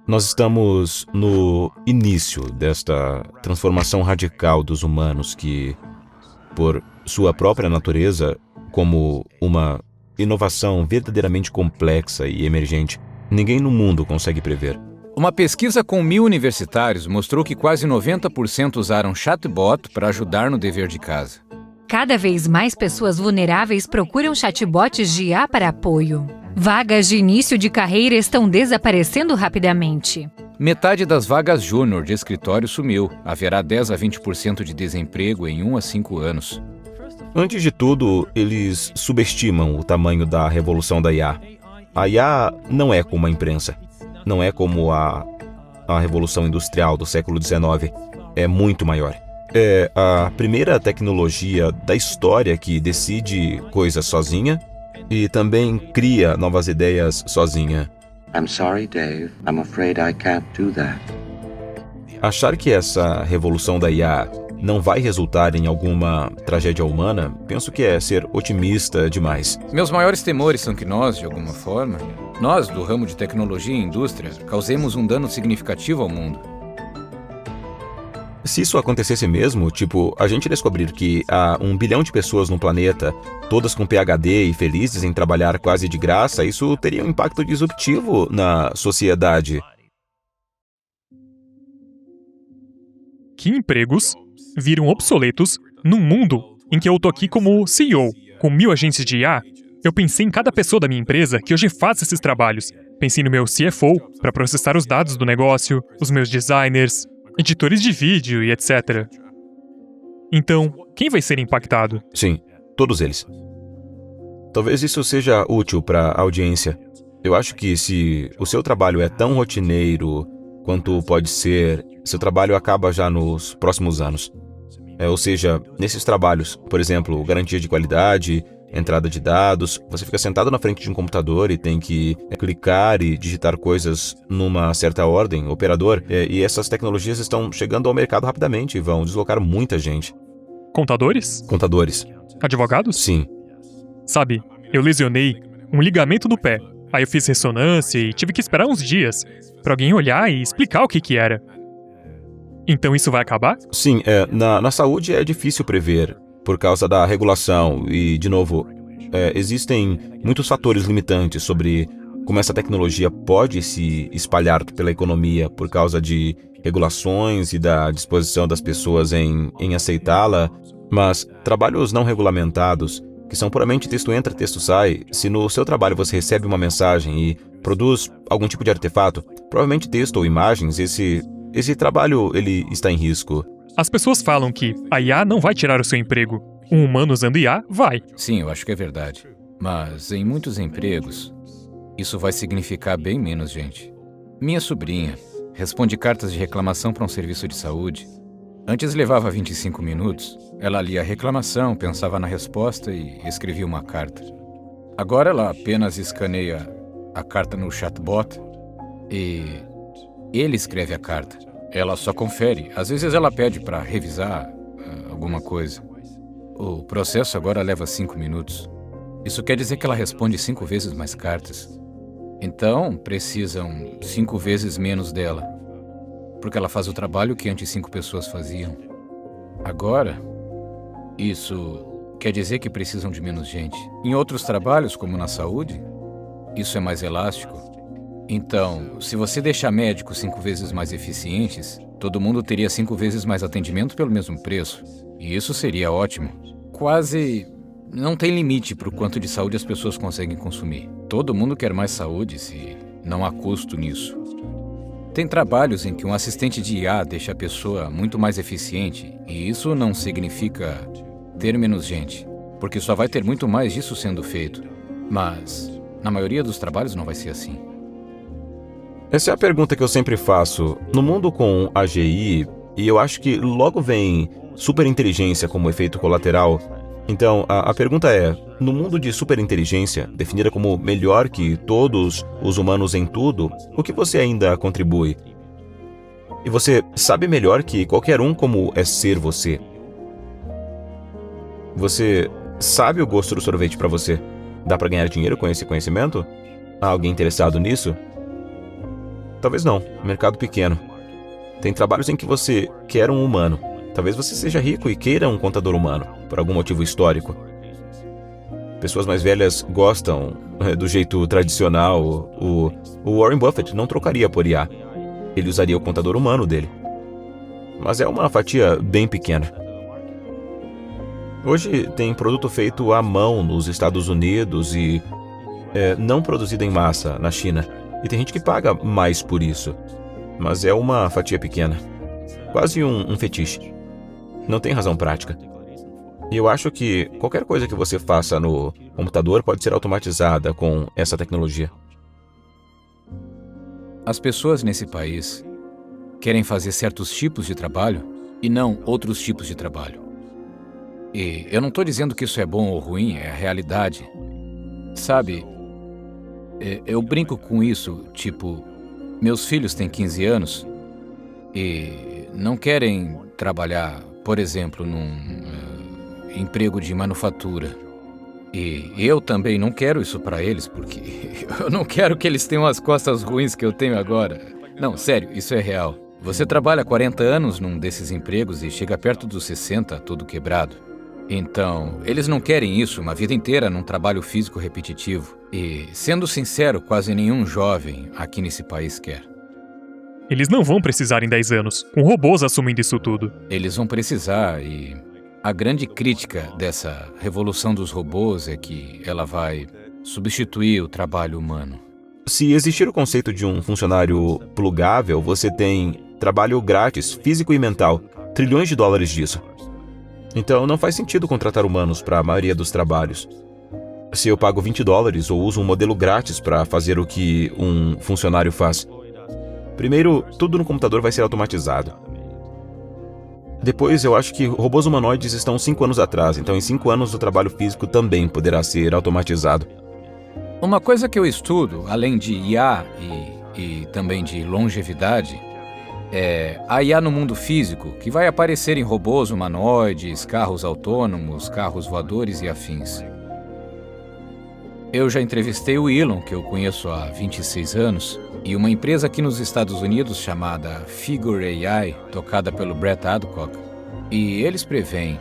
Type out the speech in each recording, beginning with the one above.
Nós estamos no início desta transformação radical dos humanos que, por sua própria natureza, como uma inovação verdadeiramente complexa e emergente, ninguém no mundo consegue prever. Uma pesquisa com 1.000 universitários mostrou que quase 90% usaram chatbot para ajudar no dever de casa. Cada vez mais pessoas vulneráveis procuram chatbots de IA para apoio. Vagas de início de carreira estão desaparecendo rapidamente. Metade das vagas júnior de escritório sumiu. Haverá 10 a 20% de desemprego em 1 a 5 anos. Antes de tudo, eles subestimam o tamanho da revolução da IA. A IA não é como a imprensa. Não é como a revolução industrial do século XIX. É muito maior. É a primeira tecnologia da história que decide coisas sozinha e também cria novas ideias sozinha. I'm sorry, Dave. I'm afraid I can't do that. Achar que essa revolução da IA não vai resultar em alguma tragédia humana, penso que é ser otimista demais. Meus maiores temores são que nós, de alguma forma, nós do ramo de tecnologia e indústria, causemos um dano significativo ao mundo. Se isso acontecesse mesmo, tipo, a gente descobrir que há 1 bilhão de pessoas no planeta, todas com PhD e felizes em trabalhar quase de graça, isso teria um impacto disruptivo na sociedade. Que empregos viram obsoletos num mundo em que eu tô aqui como CEO, com 1.000 agentes de IA? Eu pensei em cada pessoa da minha empresa que hoje faz esses trabalhos. Pensei no meu CFO para processar os dados do negócio, os meus designers, editores de vídeo e etc. Então, quem vai ser impactado? Sim, todos eles. Talvez isso seja útil para a audiência. Eu acho que se o seu trabalho é tão rotineiro quanto pode ser, seu trabalho acaba já nos próximos anos. Ou seja, nesses trabalhos, por exemplo, garantia de qualidade, entrada de dados, você fica sentado na frente de um computador e tem que clicar e digitar coisas numa certa ordem, operador, e essas tecnologias estão chegando ao mercado rapidamente e vão deslocar muita gente. Contadores? Contadores. Advogados? Sim. Sabe, eu lesionei um ligamento do pé. Aí eu fiz ressonância e tive que esperar uns dias para alguém olhar e explicar o que era. Então isso vai acabar? Sim, na saúde é difícil prever, por causa da regulação e, de novo, existem muitos fatores limitantes sobre como essa tecnologia pode se espalhar pela economia por causa de regulações e da disposição das pessoas em aceitá-la, mas trabalhos não regulamentados, que são puramente texto entra, texto sai, se no seu trabalho você recebe uma mensagem e produz algum tipo de artefato, provavelmente texto ou imagens, esse trabalho ele está em risco. As pessoas falam que a IA não vai tirar o seu emprego. Um humano usando IA vai. Sim, eu acho que é verdade. Mas em muitos empregos, isso vai significar bem menos gente. Minha sobrinha responde cartas de reclamação para um serviço de saúde. Antes levava 25 minutos. Ela lia a reclamação, pensava na resposta e escrevia uma carta. Agora ela apenas escaneia a carta no chatbot e ele escreve a carta. Ela só confere. Às vezes ela pede para revisar alguma coisa. O processo agora leva 5 minutos. Isso quer dizer que ela responde 5 vezes mais cartas. Então, precisam 5 vezes menos dela. Porque ela faz o trabalho que antes 5 pessoas faziam. Agora, isso quer dizer que precisam de menos gente. Em outros trabalhos, como na saúde, isso é mais elástico. Então, se você deixar médicos 5 vezes mais eficientes, todo mundo teria 5 vezes mais atendimento pelo mesmo preço. E isso seria ótimo. Quase não tem limite para o quanto de saúde as pessoas conseguem consumir. Todo mundo quer mais saúde se não há custo nisso. Tem trabalhos em que um assistente de IA deixa a pessoa muito mais eficiente, e isso não significa ter menos gente, porque só vai ter muito mais disso sendo feito. Mas, na maioria dos trabalhos não vai ser assim. Essa é a pergunta que eu sempre faço. No mundo com AGI, e eu acho que logo vem superinteligência como efeito colateral. Então, a pergunta é, no mundo de superinteligência, definida como melhor que todos os humanos em tudo, o que você ainda contribui? E você sabe melhor que qualquer um como é ser você. Você sabe o gosto do sorvete para você. Dá para ganhar dinheiro com esse conhecimento? Há alguém interessado nisso? Talvez não, mercado pequeno. Tem trabalhos em que você quer um humano. Talvez você seja rico e queira um contador humano, por algum motivo histórico. Pessoas mais velhas gostam do jeito tradicional. O Warren Buffett não trocaria por IA. Ele usaria o contador humano dele. Mas é uma fatia bem pequena. Hoje tem produto feito à mão nos Estados Unidos e não produzido em massa na China. E tem gente que paga mais por isso. Mas é uma fatia pequena. Quase um fetiche. Não tem razão prática. E eu acho que qualquer coisa que você faça no computador pode ser automatizada com essa tecnologia. As pessoas nesse país querem fazer certos tipos de trabalho e não outros tipos de trabalho. E eu não estou dizendo que isso é bom ou ruim, é a realidade. Sabe, eu brinco com isso, tipo, meus filhos têm 15 anos e não querem trabalhar, por exemplo, num emprego de manufatura. E eu também não quero isso para eles, porque eu não quero que eles tenham as costas ruins que eu tenho agora. Não, sério, isso é real. Você trabalha 40 anos num desses empregos e chega perto dos 60, todo quebrado. Então, eles não querem isso uma vida inteira num trabalho físico repetitivo. E, sendo sincero, quase nenhum jovem aqui nesse país quer. Eles não vão precisar em 10 anos, com robôs assumindo isso tudo. Eles vão precisar e a grande crítica dessa revolução dos robôs é que ela vai substituir o trabalho humano. Se existir o conceito de um funcionário plugável, você tem trabalho grátis, físico e mental, trilhões de dólares disso. Então não faz sentido contratar humanos para a maioria dos trabalhos. Se eu pago $20 ou uso um modelo grátis para fazer o que um funcionário faz. Primeiro, tudo no computador vai ser automatizado. Depois, eu acho que robôs humanoides estão 5 anos atrás, então em 5 anos o trabalho físico também poderá ser automatizado. Uma coisa que eu estudo, além de IA e também de longevidade, é a IA no mundo físico, que vai aparecer em robôs humanoides, carros autônomos, carros voadores e afins. Eu já entrevistei o Elon, que eu conheço há 26 anos, e uma empresa aqui nos Estados Unidos chamada Figure AI, tocada pelo Brett Adcock. E eles preveem,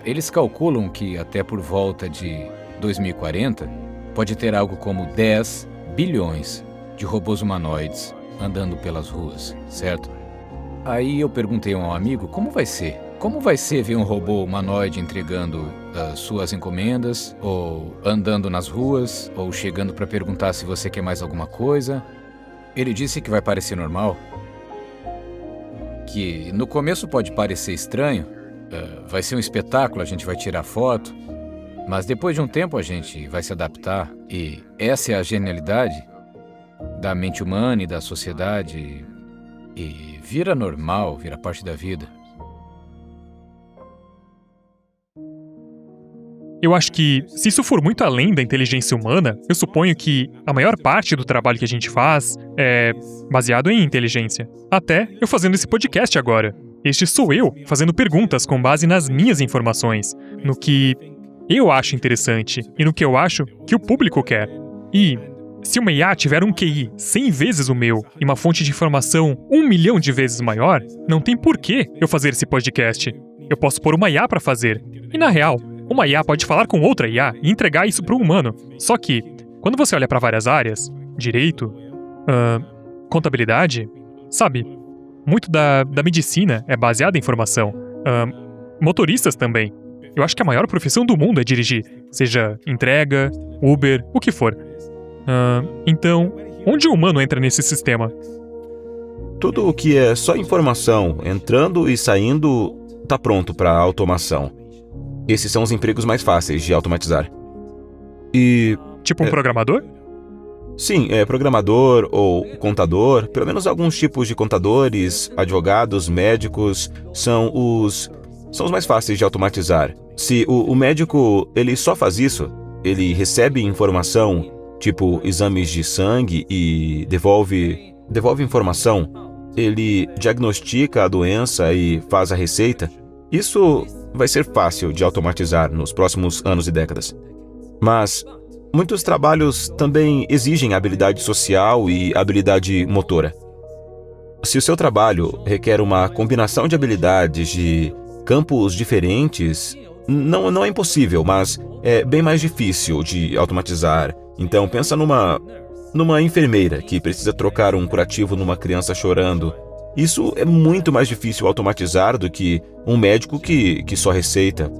eles calculam que até por volta de 2040, pode ter algo como 10 bilhões de robôs humanoides andando pelas ruas, certo? Aí eu perguntei a um amigo, como vai ser? Como vai ser ver um robô humanoide entregando suas encomendas, ou andando nas ruas, ou chegando para perguntar se você quer mais alguma coisa? Ele disse que vai parecer normal, que no começo pode parecer estranho, vai ser um espetáculo, a gente vai tirar foto, mas depois de um tempo a gente vai se adaptar, e essa é a genialidade da mente humana e da sociedade, e vira normal, vira parte da vida. Eu acho que, se isso for muito além da inteligência humana, eu suponho que a maior parte do trabalho que a gente faz é baseado em inteligência. Até eu fazendo esse podcast agora. Este sou eu fazendo perguntas com base nas minhas informações, no que eu acho interessante e no que eu acho que o público quer. E se uma IA tiver um QI 100 vezes o meu e uma fonte de informação 1 milhão de vezes maior, não tem porquê eu fazer esse podcast. Eu posso pôr uma IA para fazer. E na real, uma IA pode falar com outra IA e entregar isso para um humano. Só que, quando você olha para várias áreas, direito, contabilidade, sabe, muito da medicina é baseada em informação. Motoristas também. Eu acho que a maior profissão do mundo é dirigir, seja entrega, Uber, o que for. Então, onde o humano entra nesse sistema? Tudo o que é só informação, entrando e saindo, está pronto para automação. Esses são os empregos mais fáceis de automatizar. E... Tipo um programador? Sim, programador ou contador. Pelo menos alguns tipos de contadores, advogados, médicos, são os mais fáceis de automatizar. Se o médico ele só faz isso, ele recebe informação, tipo exames de sangue e devolve informação, ele diagnostica a doença e faz a receita, isso vai ser fácil de automatizar nos próximos anos e décadas. Mas muitos trabalhos também exigem habilidade social e habilidade motora. se o seu trabalho requer uma combinação de habilidades de campos diferentes, não é impossível, mas é bem mais difícil de automatizar. Então, pensa numa enfermeira que precisa trocar um curativo numa criança chorando. Isso é muito mais difícil automatizar do que um médico que só receita,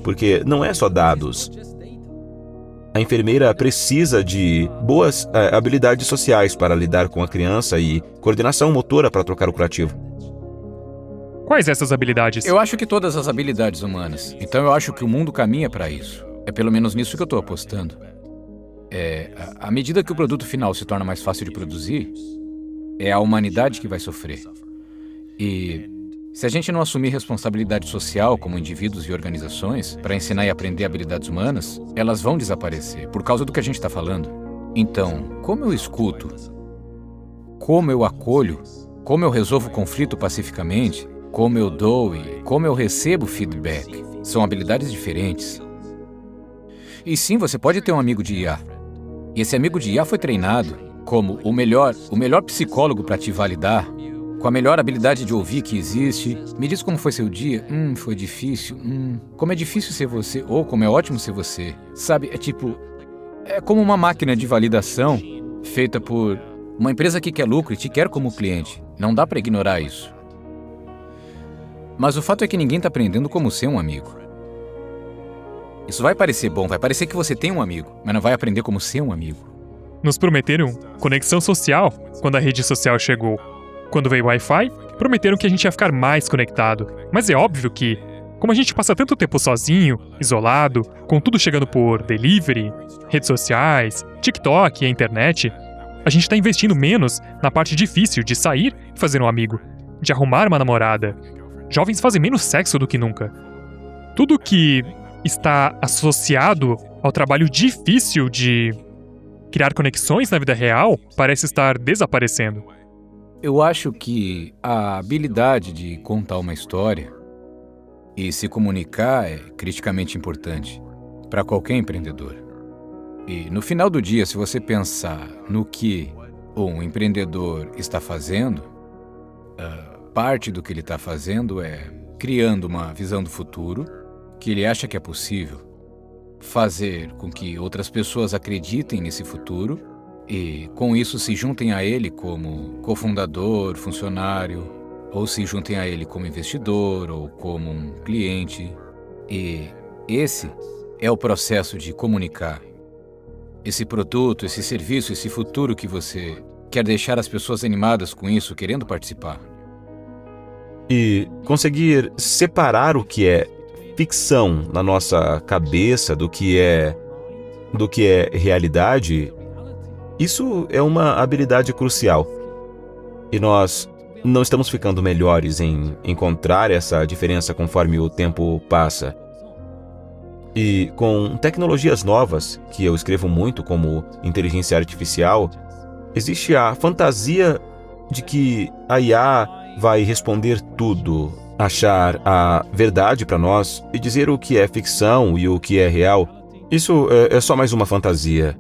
porque não é só dados. A enfermeira precisa de boas habilidades sociais para lidar com a criança e coordenação motora para trocar o curativo. Quais essas habilidades? Eu acho que todas as habilidades humanas. Então eu acho que o mundo caminha para isso. É pelo menos nisso que eu estou apostando. À medida que o produto final se torna mais fácil de produzir, é a humanidade que vai sofrer. E se a gente não assumir responsabilidade social como indivíduos e organizações para ensinar e aprender habilidades humanas, elas vão desaparecer por causa do que a gente está falando. Então, como eu escuto, como eu acolho, como eu resolvo conflito pacificamente, como eu dou e como eu recebo feedback, são habilidades diferentes. E sim, você pode ter um amigo de IA. E esse amigo de IA foi treinado como o melhor psicólogo para te validar, com a melhor habilidade de ouvir que existe. Me diz como foi seu dia. Foi difícil. Como é difícil ser você, ou como é ótimo ser você. Sabe, é como uma máquina de validação feita por uma empresa que quer lucro e te quer como cliente. Não dá para ignorar isso. Mas o fato é que ninguém está aprendendo como ser um amigo. Isso vai parecer bom, vai parecer que você tem um amigo, mas não vai aprender como ser um amigo. Nos prometeram conexão social quando a rede social chegou. Quando veio o Wi-Fi, prometeram que a gente ia ficar mais conectado. Mas é óbvio que, como a gente passa tanto tempo sozinho, isolado, com tudo chegando por delivery, redes sociais, TikTok e a internet, a gente está investindo menos na parte difícil de sair e fazer um amigo, de arrumar uma namorada. Jovens fazem menos sexo do que nunca. Tudo que está associado ao trabalho difícil de criar conexões na vida real parece estar desaparecendo. Eu acho que a habilidade de contar uma história e se comunicar é criticamente importante para qualquer empreendedor. E no final do dia, se você pensar no que um empreendedor está fazendo, parte do que ele está fazendo é criando uma visão do futuro que ele acha que é possível, fazer com que outras pessoas acreditem nesse futuro e, com isso, se juntem a ele como cofundador, funcionário, ou se juntem a ele como investidor ou como um cliente. E esse é o processo de comunicar. Esse produto, esse serviço, esse futuro que você quer deixar as pessoas animadas com isso, querendo participar. E conseguir separar o que é ficção na nossa cabeça do que é realidade, isso é uma habilidade crucial. E nós não estamos ficando melhores em encontrar essa diferença conforme o tempo passa. E com tecnologias novas, que eu escrevo muito como inteligência artificial, existe a fantasia de que a IA vai responder tudo, achar a verdade para nós e dizer o que é ficção e o que é real. Isso é só mais uma fantasia.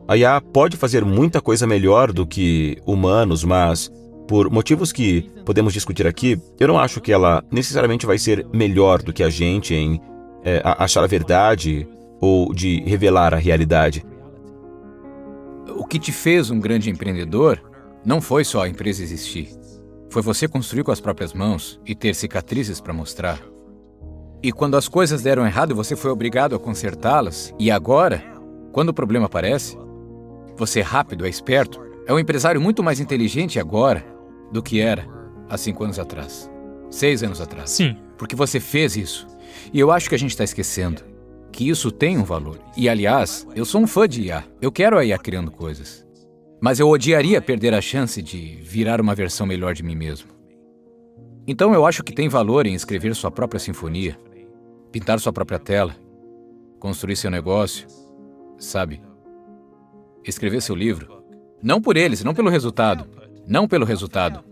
A IA pode fazer muita coisa melhor do que humanos, mas, por motivos que podemos discutir aqui, eu não acho que ela necessariamente vai ser melhor do que a gente em achar a verdade ou de revelar a realidade. O que te fez um grande empreendedor não foi só a empresa existir. Foi você construir com as próprias mãos e ter cicatrizes para mostrar. E quando as coisas deram errado, você foi obrigado a consertá-las. E agora, quando o problema aparece, você é rápido, é esperto, é um empresário muito mais inteligente agora do que era há 5 anos atrás, 6 anos atrás. Sim. Porque você fez isso. E eu acho que a gente está esquecendo que isso tem um valor. E, aliás, eu sou um fã de IA. Eu quero a IA criando coisas. Mas eu odiaria perder a chance de virar uma versão melhor de mim mesmo. Então eu acho que tem valor em escrever sua própria sinfonia, pintar sua própria tela, construir seu negócio, sabe? Escrever seu livro. Não por eles, não pelo resultado. Não pelo resultado.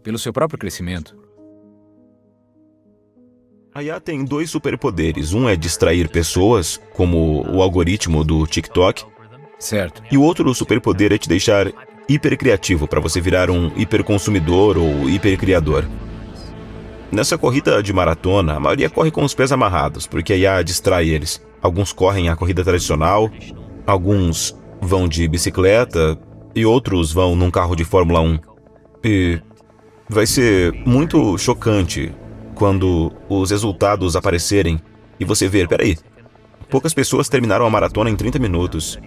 Pelo seu próprio crescimento. A IA tem 2 superpoderes. Um é distrair pessoas, como o algoritmo do TikTok. Certo. E o outro superpoder é te deixar hipercriativo para você virar um hiperconsumidor ou hipercriador. Nessa corrida de maratona, a maioria corre com os pés amarrados, porque a IA distrai eles. Alguns correm a corrida tradicional, alguns vão de bicicleta e outros vão num carro de Fórmula 1. E vai ser muito chocante quando os resultados aparecerem e você ver, peraí, poucas pessoas terminaram a maratona em 30 minutos.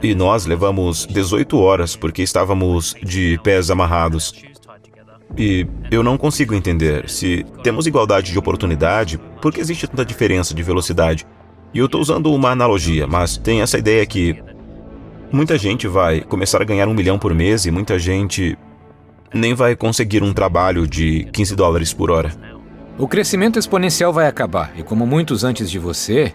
E nós levamos 18 horas porque estávamos de pés amarrados. E eu não consigo entender, se temos igualdade de oportunidade, por que existe tanta diferença de velocidade? E eu estou usando uma analogia, mas tem essa ideia que muita gente vai começar a ganhar $1 milhão por mês e muita gente nem vai conseguir um trabalho de $15 por hora. O crescimento exponencial vai acabar, e como muitos antes de você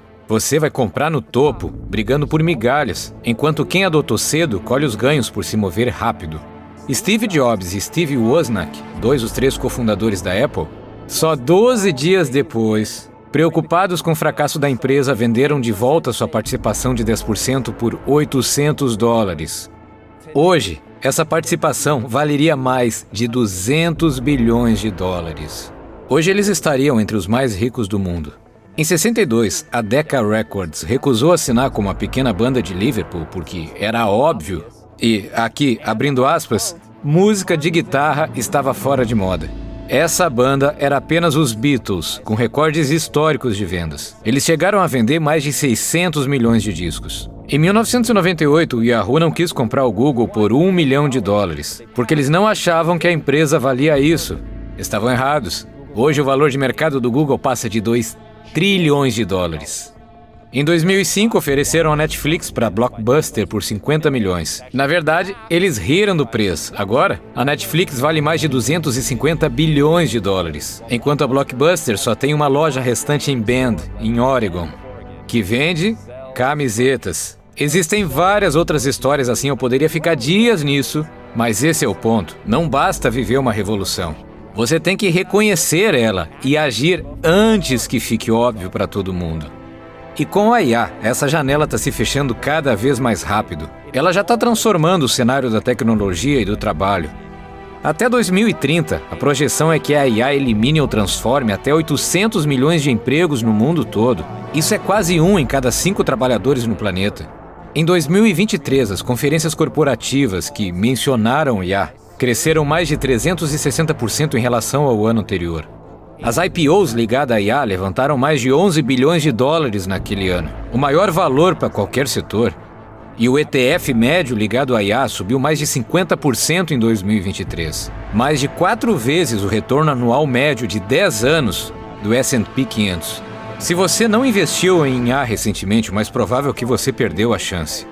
vai comprar no topo, brigando por migalhas, enquanto quem adotou cedo colhe os ganhos por se mover rápido. Steve Jobs e Steve Wozniak, dos 3 cofundadores da Apple, só 12 dias depois, preocupados com o fracasso da empresa, venderam de volta sua participação de 10% por $800. Hoje, essa participação valeria mais de $200 bilhões. Hoje eles estariam entre os mais ricos do mundo. Em 62, a Decca Records recusou assinar com uma pequena banda de Liverpool porque era óbvio, e aqui, abrindo aspas, música de guitarra estava fora de moda. Essa banda era apenas os Beatles, com recordes históricos de vendas. Eles chegaram a vender mais de 600 milhões de discos. Em 1998, o Yahoo não quis comprar o Google por $1 milhão, porque eles não achavam que a empresa valia isso. Estavam errados. Hoje o valor de mercado do Google passa de $2 trilhões. Em 2005, ofereceram a Netflix para Blockbuster por 50 milhões. Na verdade, eles riram do preço. Agora, a Netflix vale mais de $250 bilhões, enquanto a Blockbuster só tem uma loja restante em Bend, em Oregon, que vende camisetas. Existem várias outras histórias assim, eu poderia ficar dias nisso, mas esse é o ponto. Não basta viver uma revolução. Você tem que reconhecer ela e agir antes que fique óbvio para todo mundo. E com a IA, essa janela está se fechando cada vez mais rápido. Ela já está transformando o cenário da tecnologia e do trabalho. Até 2030, a projeção é que a IA elimine ou transforme até 800 milhões de empregos no mundo todo. Isso é quase 1 em cada 5 trabalhadores no planeta. Em 2023, as conferências corporativas que mencionaram IA cresceram mais de 360% em relação ao ano anterior. As IPOs ligadas à IA levantaram mais de $11 bilhões naquele ano, o maior valor para qualquer setor. E o ETF médio ligado à IA subiu mais de 50% em 2023, mais de 4 vezes o retorno anual médio de 10 anos do S&P 500. Se você não investiu em IA recentemente, o mais provável é que você perdeu a chance.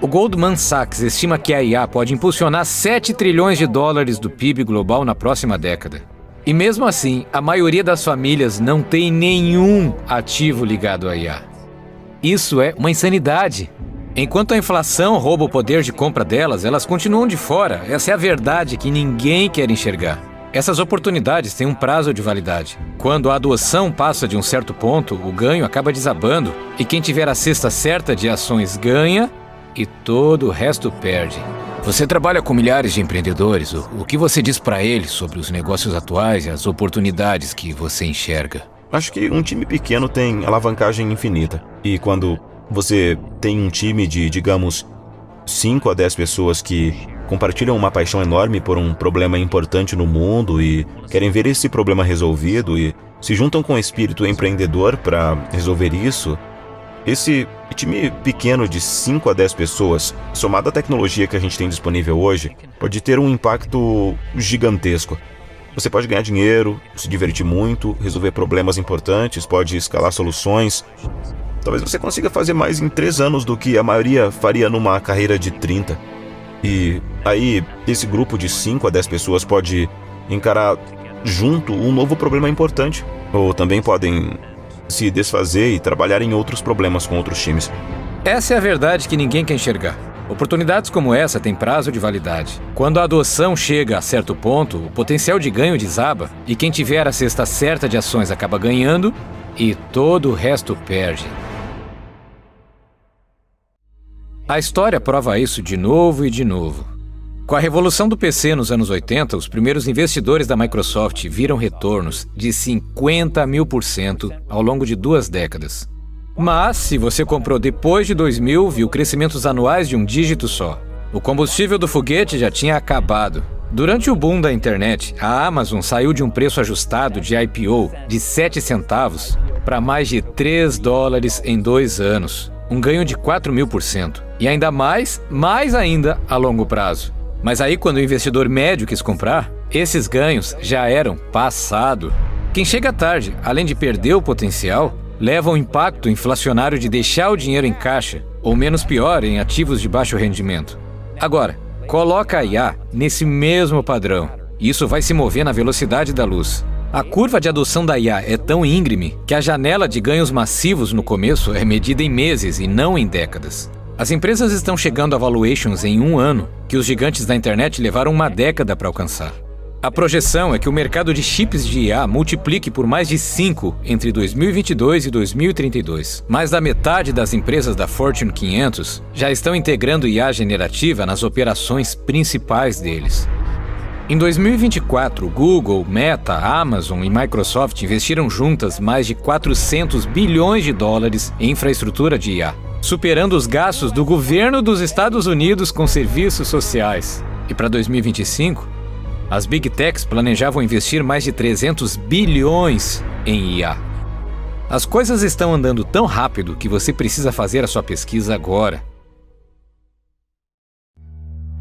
O Goldman Sachs estima que a IA pode impulsionar $7 trilhões do PIB global na próxima década. E mesmo assim, a maioria das famílias não tem nenhum ativo ligado à IA. Isso é uma insanidade. Enquanto a inflação rouba o poder de compra delas, elas continuam de fora. Essa é a verdade que ninguém quer enxergar. Essas oportunidades têm um prazo de validade. Quando a adoção passa de um certo ponto, o ganho acaba desabando. E quem tiver a cesta certa de ações ganha e todo o resto perde. Você trabalha com milhares de empreendedores. O que você diz para eles sobre os negócios atuais e as oportunidades que você enxerga? Acho que um time pequeno tem alavancagem infinita. E quando você tem um time de, digamos, 5 a 10 pessoas que compartilham uma paixão enorme por um problema importante no mundo e querem ver esse problema resolvido e se juntam com o espírito empreendedor para resolver isso, esse time pequeno de 5 a 10 pessoas, somado à tecnologia que a gente tem disponível hoje, pode ter um impacto gigantesco. Você pode ganhar dinheiro, se divertir muito, resolver problemas importantes, pode escalar soluções. Talvez você consiga fazer mais em 3 anos do que a maioria faria numa carreira de 30. E aí, esse grupo de 5 a 10 pessoas pode encarar junto um novo problema importante. Ou também podem se desfazer e trabalhar em outros problemas com outros times. Essa é a verdade que ninguém quer enxergar. Oportunidades como essa têm prazo de validade. Quando a adoção chega a certo ponto, o potencial de ganho desaba e quem tiver a cesta certa de ações acaba ganhando e todo o resto perde. A história prova isso de novo e de novo. Com a revolução do PC nos anos 80, os primeiros investidores da Microsoft viram retornos de 50.000% ao longo de 2 décadas. Mas, se você comprou depois de 2000, viu crescimentos anuais de um dígito só. O combustível do foguete já tinha acabado. Durante o boom da internet, a Amazon saiu de um preço ajustado de IPO de 7 centavos para mais de $3 em 2 anos. Um ganho de 4.000%. E ainda mais ainda a longo prazo. Mas aí, quando o investidor médio quis comprar, esses ganhos já eram passado. Quem chega tarde, além de perder o potencial, leva o impacto inflacionário de deixar o dinheiro em caixa, ou menos pior, em ativos de baixo rendimento. Agora, coloca a IA nesse mesmo padrão. E isso vai se mover na velocidade da luz. A curva de adoção da IA é tão íngreme que a janela de ganhos massivos no começo é medida em meses e não em décadas. As empresas estão chegando a valuations em 1 ano que os gigantes da internet levaram 1 década para alcançar. A projeção é que o mercado de chips de IA multiplique por mais de 5 entre 2022 e 2032. Mais da metade das empresas da Fortune 500 já estão integrando IA generativa nas operações principais deles. Em 2024, Google, Meta, Amazon e Microsoft investiram juntas mais de $400 bilhões em infraestrutura de IA, superando os gastos do governo dos Estados Unidos com serviços sociais. E para 2025, as Big Techs planejavam investir mais de 300 bilhões em IA. As coisas estão andando tão rápido que você precisa fazer a sua pesquisa agora.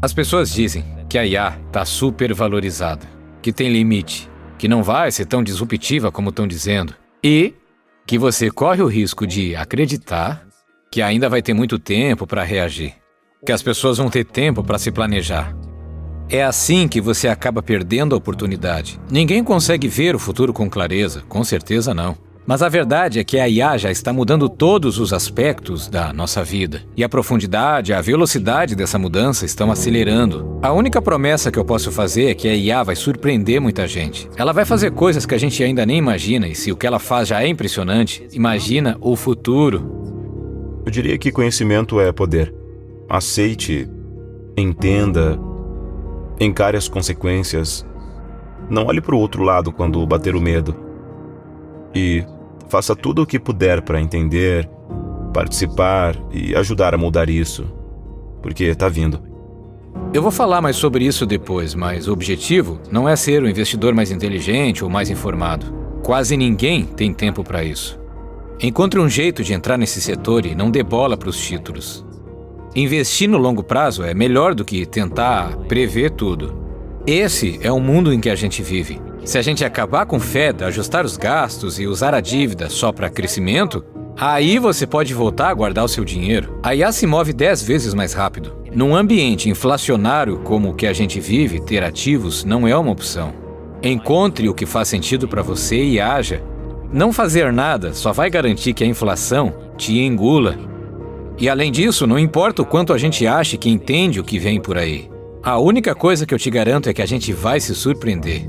As pessoas dizem que a IA está supervalorizada, que tem limite, que não vai ser tão disruptiva como estão dizendo, e que você corre o risco de acreditar que ainda vai ter muito tempo para reagir, que as pessoas vão ter tempo para se planejar. É assim que você acaba perdendo a oportunidade. Ninguém consegue ver o futuro com clareza, com certeza não. Mas a verdade é que a IA já está mudando todos os aspectos da nossa vida. E a profundidade, a velocidade dessa mudança estão acelerando. A única promessa que eu posso fazer é que a IA vai surpreender muita gente. Ela vai fazer coisas que a gente ainda nem imagina, e se o que ela faz já é impressionante, imagina o futuro. Eu diria que conhecimento é poder. Aceite, entenda, encare as consequências. Não olhe para o outro lado quando bater o medo. E faça tudo o que puder para entender, participar e ajudar a mudar isso. Porque está vindo. Eu vou falar mais sobre isso depois, mas o objetivo não é ser o investidor mais inteligente ou mais informado. Quase ninguém tem tempo para isso. Encontre um jeito de entrar nesse setor e não dê bola para os títulos. Investir no longo prazo é melhor do que tentar prever tudo. Esse é o mundo em que a gente vive. Se a gente acabar com Fed, ajustar os gastos e usar a dívida só para crescimento, aí você pode voltar a guardar o seu dinheiro. A IA se move 10 vezes mais rápido. Num ambiente inflacionário como o que a gente vive, ter ativos não é uma opção. Encontre o que faz sentido para você e haja. Não fazer nada só vai garantir que a inflação te engula. E além disso, não importa o quanto a gente ache que entende o que vem por aí. A única coisa que eu te garanto é que a gente vai se surpreender.